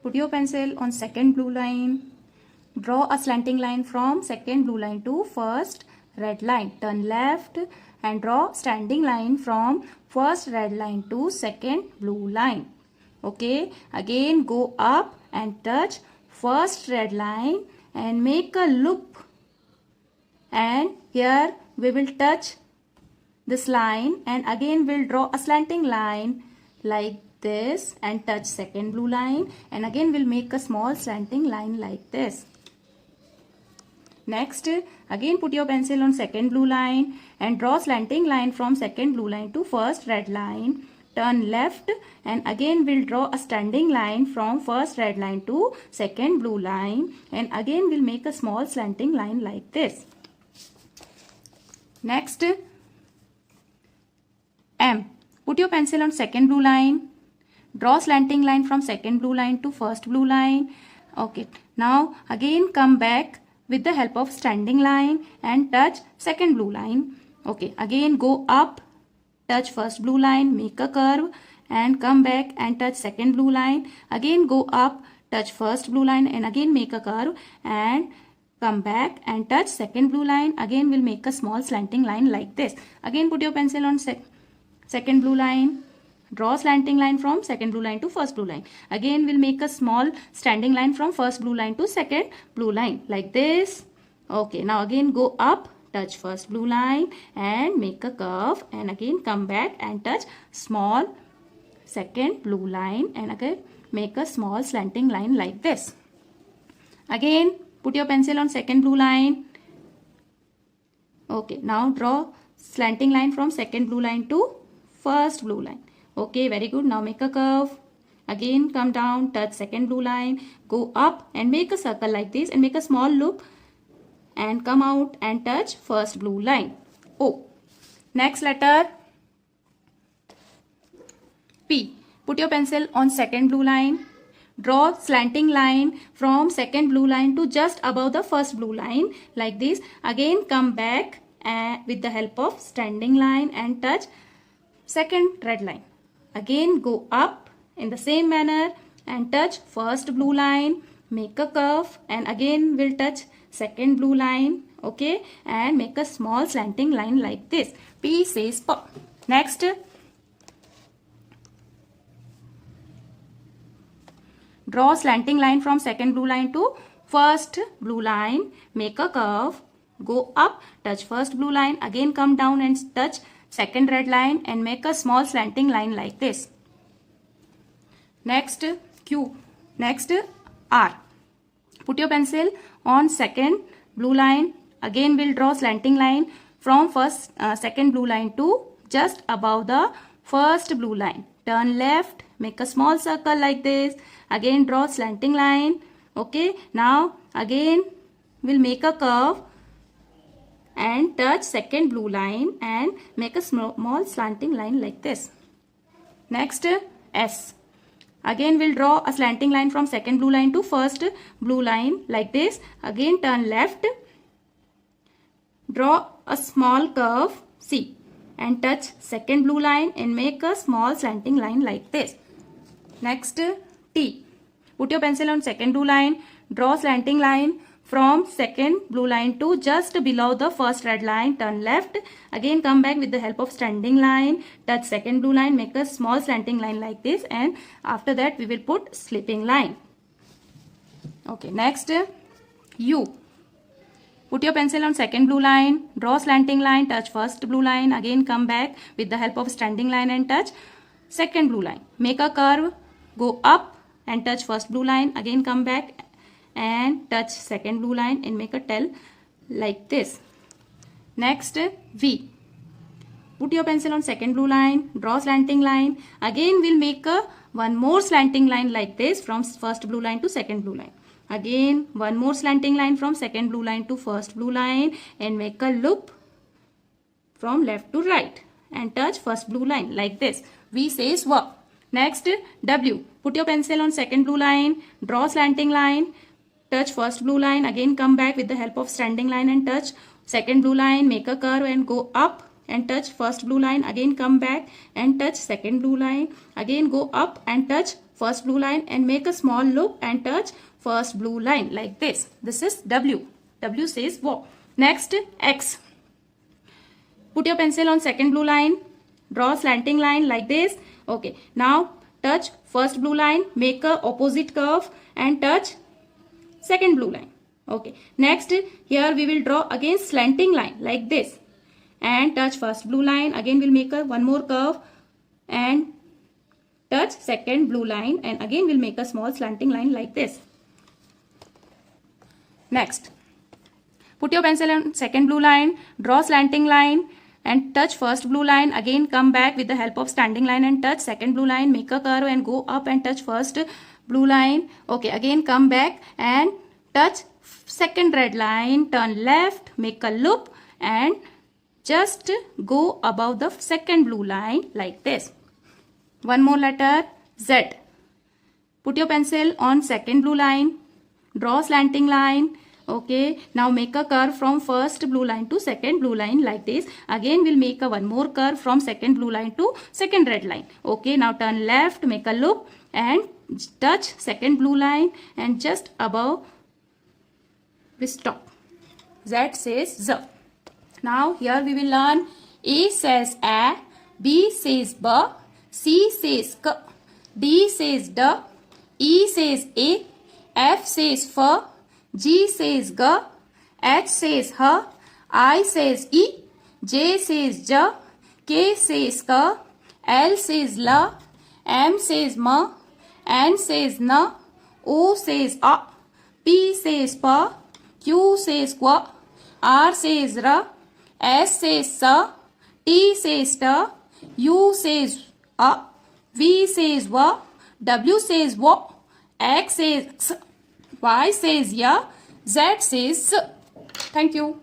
Put your pencil on second blue line. Draw a slanting line from second blue line to first red line. Turn left and draw standing line from first red line to second blue line. Okay, again go up and touch first red line and make a loop, and here we will touch this line and again we'll draw a slanting line like this and touch second blue line, and again we'll make a small slanting line like this. Next, again put your pencil on second blue line and draw slanting line from second blue line to first red line. Turn left and again we'll draw a standing line from first red line to second blue line, and again we'll make a small slanting line like this. Next, M. Put your pencil on second blue line. Draw slanting line from second blue line to first blue line. Okay, now again come back with the help of standing line and touch second blue line. Okay, again go up, touch first blue line, make a curve and come back and touch second blue line. Again go up, touch first blue line and again make a curve and come back and touch second blue line. Again we'll make a small slanting line like this. Again put your pencil on second blue line. Draw slanting line from second blue line to first blue line. Again we'll make a small standing line from first blue line to second blue line like this. Okay, now again go up, touch first blue line and make a curve and again come back and touch small second blue line and again make a small slanting line like this. Again put your pencil on second blue line. Okay, now draw slanting line from second blue line to first blue line. Okay, very good. Now make a curve. Again come down, touch second blue line, go up and make a circle like this and make a small loop and come out and touch first blue line. O. Next letter P. Put your pencil on second blue line. Draw slanting line from second blue line to just above the first blue line like this. Again come back with the help of standing line and touch second red line. Again go up in the same manner and touch first blue line, make a curve and again we'll touch second blue line. Okay, and make a small slanting line like this. P says P. Next, draw slanting line from second blue line to first blue line, make a curve, go up, touch first blue line, again come down and touch second red line and make a small slanting line like this. Next, Q. Next, R. Put your pencil on second blue line. Again we'll draw slanting line from second blue line to just above the first blue line. Turn left, make a small circle like this. Again draw slanting line. Okay, now again we'll make a curve and touch second blue line and make a small slanting line like this. Next, S. Again we'll draw a slanting line from second blue line to first blue line like this. Again turn left, draw a small curve C and touch second blue line and make a small slanting line like this. Next, T. Put your pencil on second blue line, draw slanting line from second blue line to just below the first red line. Turn left, again come back with the help of standing line, touch second blue line, make a small slanting line like this, and after that we will put slipping line. Okay, next, U. Put your pencil on second blue line, draw slanting line, touch first blue line, again come back with the help of standing line and touch second blue line. Make a curve, go up and touch first blue line, again come back and touch second blue line and make a tail like this. Next, V. Put your pencil on second blue line, draw slanting line. Again we'll make one more slanting line like this from first blue line to second blue line. Again one more slanting line from second blue line to first blue line and make a loop from left to right and touch first blue line like this. V says V. Next, W. Put your pencil on second blue line, draw slanting line, touch first blue line, again come back with the help of standing line and touch second blue line, make a curve and go up and touch first blue line, again come back and touch second blue line, again go up and touch first blue line and make a small loop and touch first blue line like this. This is W. W says walk. Next, X. Put your pencil on second blue line. Draw slanting line like this. Okay. Now, touch first blue line. Make a opposite curve and touch second blue line. Okay. Next, here we will draw again slanting line like this. And touch first blue line. Again, we'll make one more curve and touch second blue line. And again, we'll make a small slanting line like this. Next, put your pencil on second blue line, draw slanting line and touch first blue line. Again, come back with the help of standing line and touch second blue line, make a curve and go up and touch first blue line. Okay, again come back and touch second red line, turn left, make a loop and just go above the second blue line like this. One more letter, Z. Put your pencil on second blue line. Draw slanting line. Okay. Now make a curve from first blue line to second blue line like this. Again we'll make one more curve from second blue line to second red line. Okay. Now turn left, make a loop and touch second blue line and just above we stop. Z says Z. Now here we will learn A says A, B says B, C says K, D says D, E says A, F says F, G says G, H says H, I says E, J says J, K says K, L says L, M says M, N says N, O says A, P says P, Q says Q, R says R, S says S, T says T, U says A, V says V, W says W, X says X, Y says Y, Z says Z. Thank you.